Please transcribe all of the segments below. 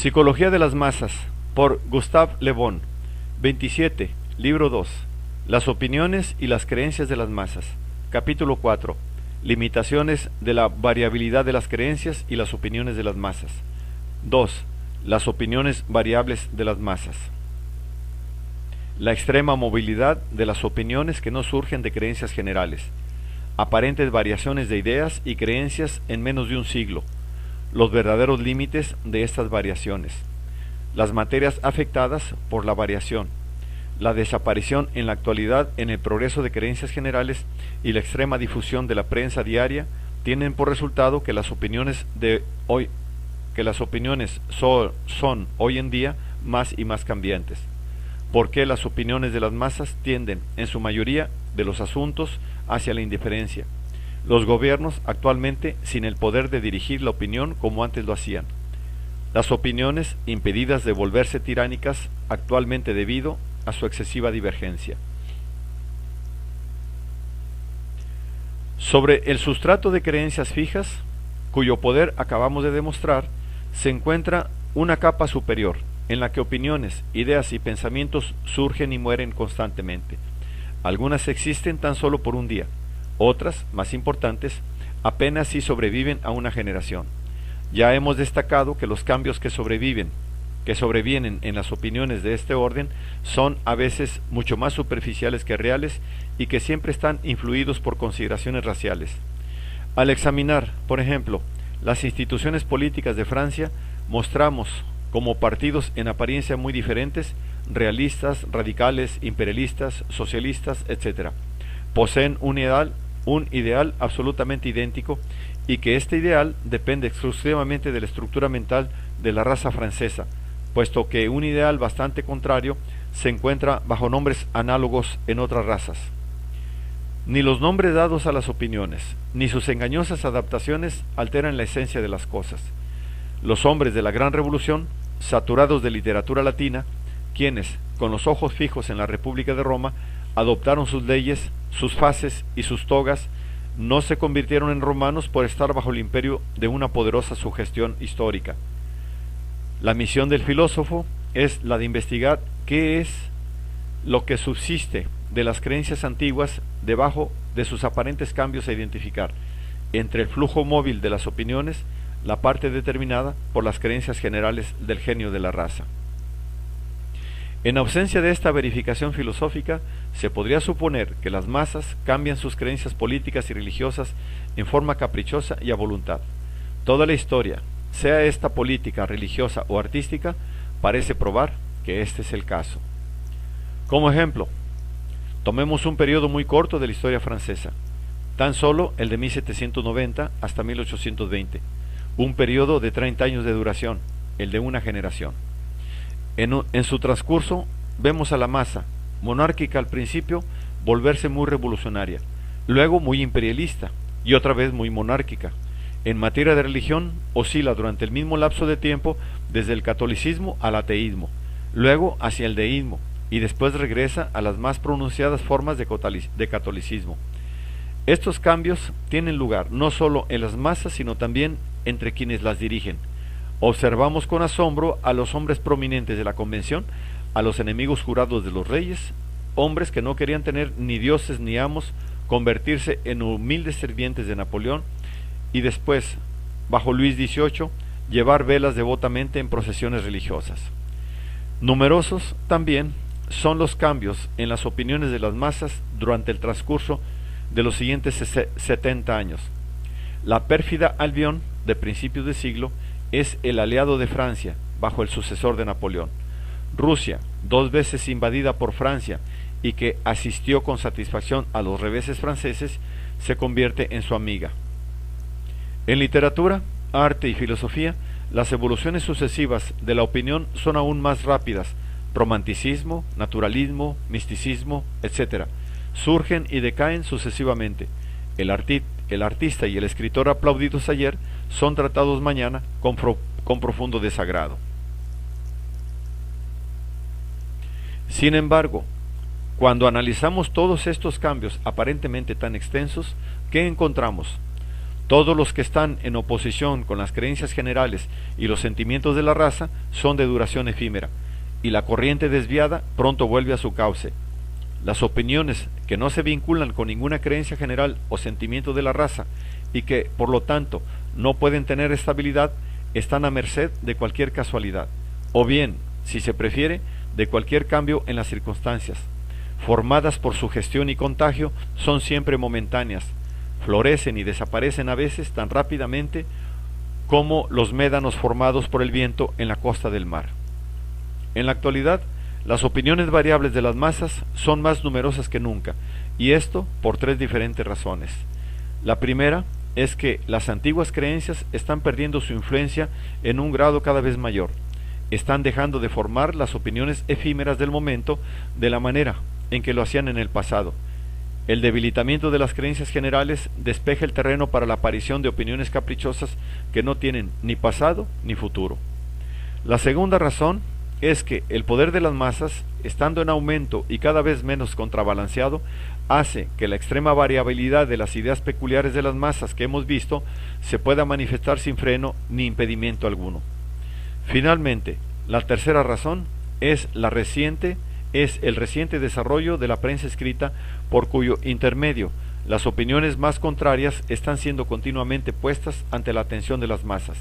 Psicología de las masas, por Gustave Le Bon. 27, libro 2. Las opiniones y las creencias de las masas. Capítulo 4. Limitaciones de la variabilidad de las creencias y las opiniones de las masas. 2. Las opiniones variables de las masas. La extrema movilidad de las opiniones que no surgen de creencias generales. Aparentes variaciones de ideas y creencias en menos de un siglo. Los verdaderos límites de estas variaciones. Las materias afectadas por la variación. La desaparición en la actualidad en el progreso de creencias generales y la extrema difusión de la prensa diaria tienen por resultado que las opiniones son hoy en día más y más cambiantes. Porque las opiniones de las masas tienden, en su mayoría de los asuntos, hacia la indiferencia. Los gobiernos actualmente sin el poder de dirigir la opinión como antes lo hacían. Las opiniones impedidas de volverse tiránicas actualmente debido a su excesiva divergencia. Sobre el sustrato de creencias fijas, cuyo poder acabamos de demostrar, se encuentra una capa superior, en la que opiniones, ideas y pensamientos surgen y mueren constantemente. Algunas existen tan solo por un día, otras, más importantes, apenas si sobreviven a una generación. Ya hemos destacado que los cambios que sobrevienen en las opiniones de este orden son a veces mucho más superficiales que reales y que siempre están influidos por consideraciones raciales. Al examinar, por ejemplo, las instituciones políticas de Francia, mostramos como partidos en apariencia muy diferentes, realistas, radicales, imperialistas, socialistas, etc. Poseen un ideal absolutamente idéntico y que este ideal depende exclusivamente de la estructura mental de la raza francesa, puesto que un ideal bastante contrario se encuentra bajo nombres análogos en otras razas. Ni los nombres dados a las opiniones, ni sus engañosas adaptaciones alteran la esencia de las cosas. Los hombres de la Gran Revolución, saturados de literatura latina, quienes, con los ojos fijos en la República de Roma, adoptaron sus leyes, sus fases y sus togas, no se convirtieron en romanos por estar bajo el imperio de una poderosa sugestión histórica. La misión del filósofo es la de investigar qué es lo que subsiste de las creencias antiguas debajo de sus aparentes cambios a identificar, entre el flujo móvil de las opiniones, la parte determinada por las creencias generales del genio de la raza. En ausencia de esta verificación filosófica, se podría suponer que las masas cambian sus creencias políticas y religiosas en forma caprichosa y a voluntad. Toda la historia, sea esta política, religiosa o artística, parece probar que este es el caso. Como ejemplo, tomemos un periodo muy corto de la historia francesa, tan solo el de 1790 hasta 1820, un periodo de 30 años de duración, el de una generación. En su transcurso vemos a la masa, monárquica al principio, volverse muy revolucionaria, luego muy imperialista y otra vez muy monárquica. En materia de religión oscila durante el mismo lapso de tiempo desde el catolicismo al ateísmo, luego hacia el deísmo y después regresa a las más pronunciadas formas de catolicismo. Estos cambios tienen lugar no solo en las masas sino también entre quienes las dirigen. Observamos con asombro a los hombres prominentes de la convención, a los enemigos jurados de los reyes, hombres que no querían tener ni dioses ni amos, convertirse en humildes sirvientes de Napoleón y después, bajo Luis XVIII, llevar velas devotamente en procesiones religiosas. Numerosos también son los cambios en las opiniones de las masas durante el transcurso de los siguientes 70 años. La pérfida Albión, de principios de siglo, es el aliado de Francia, bajo el sucesor de Napoleón. Rusia, 2 veces invadida por Francia y que asistió con satisfacción a los reveses franceses, se convierte en su amiga. En literatura, arte y filosofía, las evoluciones sucesivas de la opinión son aún más rápidas. Romanticismo, naturalismo, misticismo, etc. surgen y decaen sucesivamente. El artista y el escritor aplaudidos ayer son tratados mañana con profundo desagrado. Sin embargo, cuando analizamos todos estos cambios aparentemente tan extensos, ¿qué encontramos? Todos los que están en oposición con las creencias generales y los sentimientos de la raza son de duración efímera, y la corriente desviada pronto vuelve a su cauce. Las opiniones que no se vinculan con ninguna creencia general o sentimiento de la raza y que, por lo tanto, no pueden tener estabilidad, están a merced de cualquier casualidad, o bien, si se prefiere, de cualquier cambio en las circunstancias. Formadas por sugestión y contagio, son siempre momentáneas, florecen y desaparecen a veces tan rápidamente como los médanos formados por el viento en la costa del mar. En la actualidad, las opiniones variables de las masas son más numerosas que nunca, y esto por tres diferentes razones. La primera es que las antiguas creencias están perdiendo su influencia en un grado cada vez mayor. Están dejando de formar las opiniones efímeras del momento de la manera en que lo hacían en el pasado. El debilitamiento de las creencias generales despeja el terreno para la aparición de opiniones caprichosas que no tienen ni pasado ni futuro. La segunda razón es que el poder de las masas, estando en aumento y cada vez menos contrabalanceado, hace que la extrema variabilidad de las ideas peculiares de las masas que hemos visto se pueda manifestar sin freno ni impedimento alguno. Finalmente, la tercera razón es el reciente desarrollo de la prensa escrita, por cuyo intermedio las opiniones más contrarias están siendo continuamente puestas ante la atención de las masas.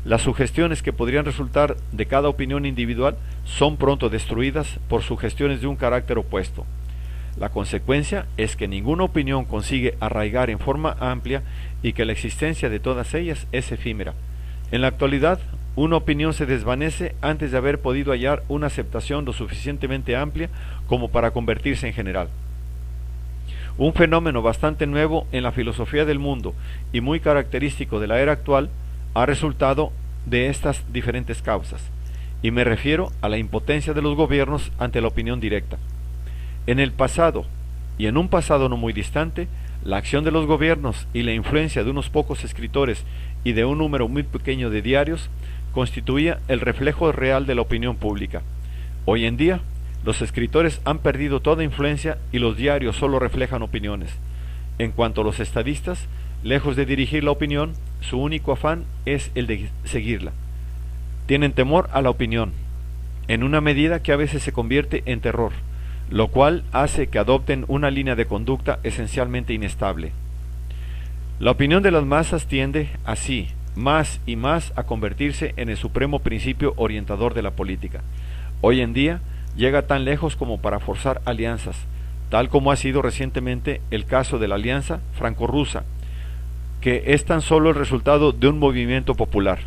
Las sugestiones que podrían resultar de cada opinión individual son pronto destruidas por sugestiones de un carácter opuesto. La consecuencia es que ninguna opinión consigue arraigar en forma amplia y que la existencia de todas ellas es efímera. En la actualidad, una opinión se desvanece antes de haber podido hallar una aceptación lo suficientemente amplia como para convertirse en general. Un fenómeno bastante nuevo en la filosofía del mundo y muy característico de la era actual ha resultado de estas diferentes causas, y me refiero a la impotencia de los gobiernos ante la opinión directa. En el pasado, y en un pasado no muy distante, la acción de los gobiernos y la influencia de unos pocos escritores y de un número muy pequeño de diarios constituía el reflejo real de la opinión pública. Hoy en día, los escritores han perdido toda influencia y los diarios solo reflejan opiniones. En cuanto a los estadistas, lejos de dirigir la opinión, su único afán es el de seguirla. Tienen temor a la opinión, en una medida que a veces se convierte en terror, lo cual hace que adopten una línea de conducta esencialmente inestable. La opinión de las masas tiende, así, más y más a convertirse en el supremo principio orientador de la política. Hoy en día llega tan lejos como para forzar alianzas, tal como ha sido recientemente el caso de la alianza franco-rusa, que es tan solo el resultado de un movimiento popular.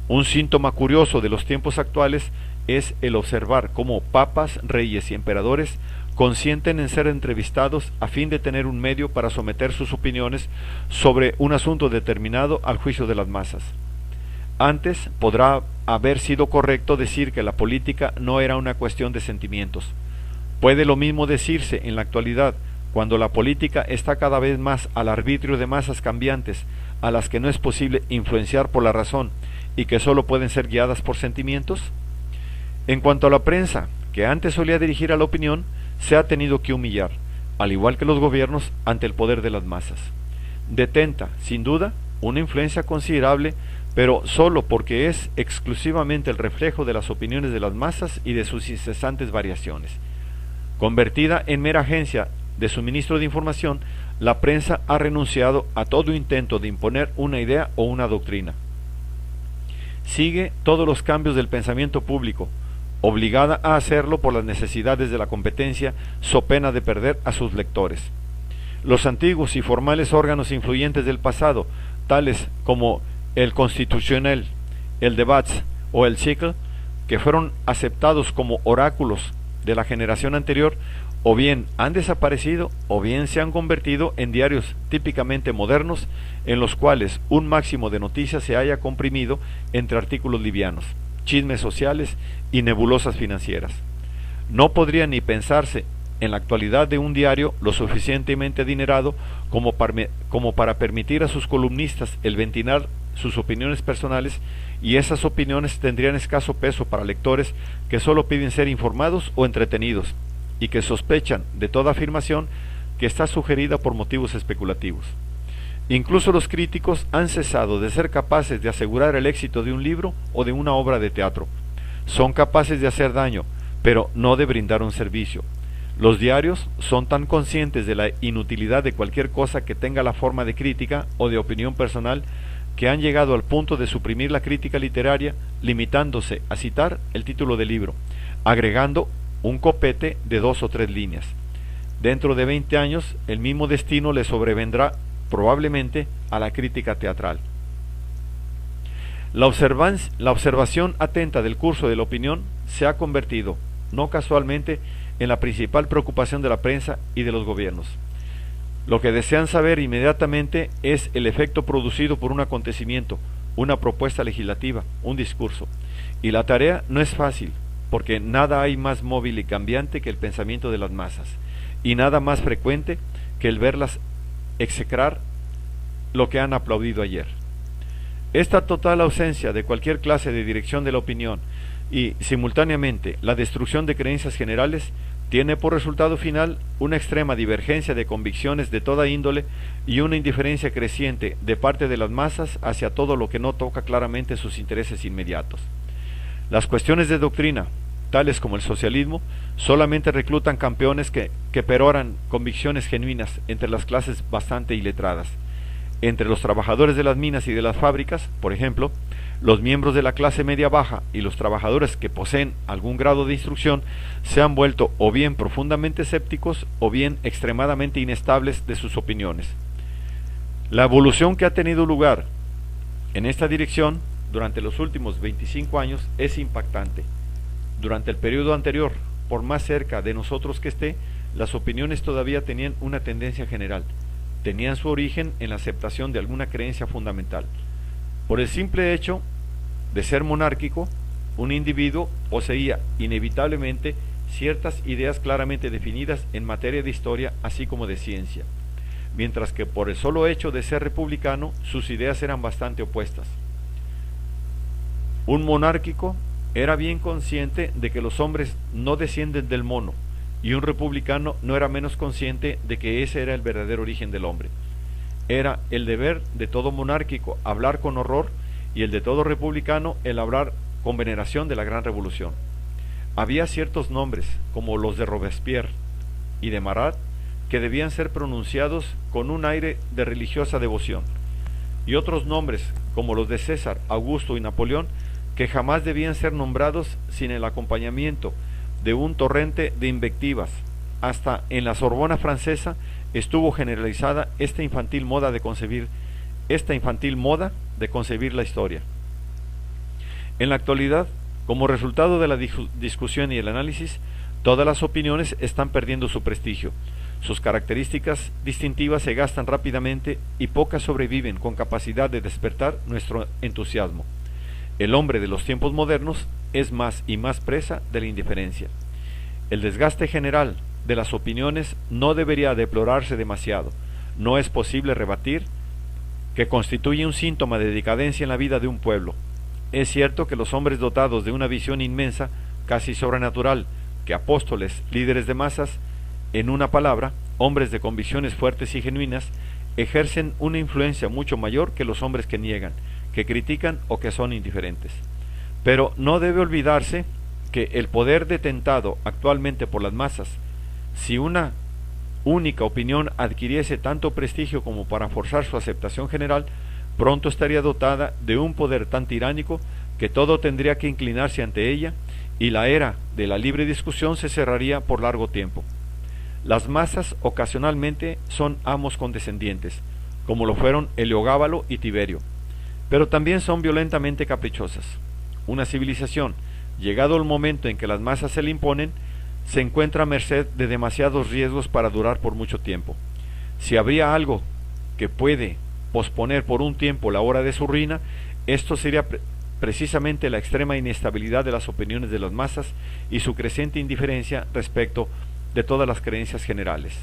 Un síntoma curioso de los tiempos actuales es el observar cómo papas, reyes y emperadores consienten en ser entrevistados a fin de tener un medio para someter sus opiniones sobre un asunto determinado al juicio de las masas. Antes podrá haber sido correcto decir que la política no era una cuestión de sentimientos. Puede lo mismo decirse en la actualidad, cuando la política está cada vez más al arbitrio de masas cambiantes, a las que no es posible influenciar por la razón y que solo pueden ser guiadas por sentimientos. En cuanto a la prensa, que antes solía dirigir a la opinión, se ha tenido que humillar, al igual que los gobiernos, ante el poder de las masas. Detenta, sin duda, una influencia considerable, pero solo porque es exclusivamente el reflejo de las opiniones de las masas y de sus incesantes variaciones. Convertida en mera agencia de suministro de información, la prensa ha renunciado a todo intento de imponer una idea o una doctrina. Sigue todos los cambios del pensamiento público, obligada a hacerlo por las necesidades de la competencia, so pena de perder a sus lectores. Los antiguos y formales órganos influyentes del pasado, tales como el Constitucional, el Debats o el Cycle, que fueron aceptados como oráculos de la generación anterior, o bien han desaparecido o bien se han convertido en diarios típicamente modernos en los cuales un máximo de noticias se haya comprimido entre artículos livianos, chismes sociales y nebulosas financieras. No podría ni pensarse en la actualidad de un diario lo suficientemente adinerado como para permitir a sus columnistas el ventilar sus opiniones personales, y esas opiniones tendrían escaso peso para lectores que solo piden ser informados o entretenidos, y que sospechan de toda afirmación que está sugerida por motivos especulativos. Incluso los críticos han cesado de ser capaces de asegurar el éxito de un libro o de una obra de teatro. Son capaces de hacer daño, pero no de brindar un servicio. Los diarios son tan conscientes de la inutilidad de cualquier cosa que tenga la forma de crítica o de opinión personal que han llegado al punto de suprimir la crítica literaria, limitándose a citar el título del libro, agregando un copete de 2 o 3 líneas. Dentro de 20 años, el mismo destino le sobrevendrá probablemente a la crítica teatral. La observación atenta del curso de la opinión se ha convertido, no casualmente, en la principal preocupación de la prensa y de los gobiernos. Lo que desean saber inmediatamente es el efecto producido por un acontecimiento, una propuesta legislativa, un discurso. Y la tarea no es fácil, porque nada hay más móvil y cambiante que el pensamiento de las masas, y nada más frecuente que el verlas execrar lo que han aplaudido ayer. Esta total ausencia de cualquier clase de dirección de la opinión y, simultáneamente, la destrucción de creencias generales tiene por resultado final una extrema divergencia de convicciones de toda índole y una indiferencia creciente de parte de las masas hacia todo lo que no toca claramente sus intereses inmediatos. Las cuestiones de doctrina, tales como el socialismo, solamente reclutan campeones que peroran convicciones genuinas entre las clases bastante iletradas. Entre los trabajadores de las minas y de las fábricas, por ejemplo, los miembros de la clase media baja y los trabajadores que poseen algún grado de instrucción se han vuelto o bien profundamente escépticos o bien extremadamente inestables de sus opiniones. La evolución que ha tenido lugar en esta dirección durante los últimos 25 años es impactante. Durante el periodo anterior, por más cerca de nosotros que esté, las opiniones todavía tenían una tendencia general, tenían su origen en la aceptación de alguna creencia fundamental. Por el simple hecho de ser monárquico, un individuo poseía inevitablemente ciertas ideas claramente definidas en materia de historia así como de ciencia, mientras que por el solo hecho de ser republicano sus ideas eran bastante opuestas. Un monárquico era bien consciente de que los hombres no descienden del mono, y un republicano no era menos consciente de que ese era el verdadero origen del hombre. Era el deber de todo monárquico hablar con horror y el de todo republicano el hablar con veneración de la gran revolución. Había ciertos nombres, como los de Robespierre y de Marat, que debían ser pronunciados con un aire de religiosa devoción, y otros nombres, como los de César, Augusto y Napoleón, que jamás debían ser nombrados sin el acompañamiento de un torrente de invectivas. Hasta en la Sorbona francesa estuvo generalizada esta infantil moda de concebir la historia. En la actualidad, como resultado de la discusión y el análisis, todas las opiniones están perdiendo su prestigio. Sus características distintivas se gastan rápidamente y pocas sobreviven con capacidad de despertar nuestro entusiasmo. El hombre de los tiempos modernos es más y más presa de la indiferencia. El desgaste general de las opiniones no debería deplorarse demasiado. No es posible rebatir que constituye un síntoma de decadencia en la vida de un pueblo. Es cierto que los hombres dotados de una visión inmensa, casi sobrenatural, que apóstoles, líderes de masas, en una palabra, hombres de convicciones fuertes y genuinas, ejercen una influencia mucho mayor que los hombres que niegan, que critican o que son indiferentes. Pero no debe olvidarse que el poder detentado actualmente por las masas, si una única opinión adquiriese tanto prestigio como para forzar su aceptación general, pronto estaría dotada de un poder tan tiránico que todo tendría que inclinarse ante ella y la era de la libre discusión se cerraría por largo tiempo. Las masas ocasionalmente son amos condescendientes, como lo fueron Heliogábalo y Tiberio, pero también son violentamente caprichosas. Una civilización, llegado el momento en que las masas se le imponen, se encuentra a merced de demasiados riesgos para durar por mucho tiempo. Si habría algo que puede posponer por un tiempo la hora de su ruina, esto sería precisamente la extrema inestabilidad de las opiniones de las masas y su creciente indiferencia respecto de todas las creencias generales.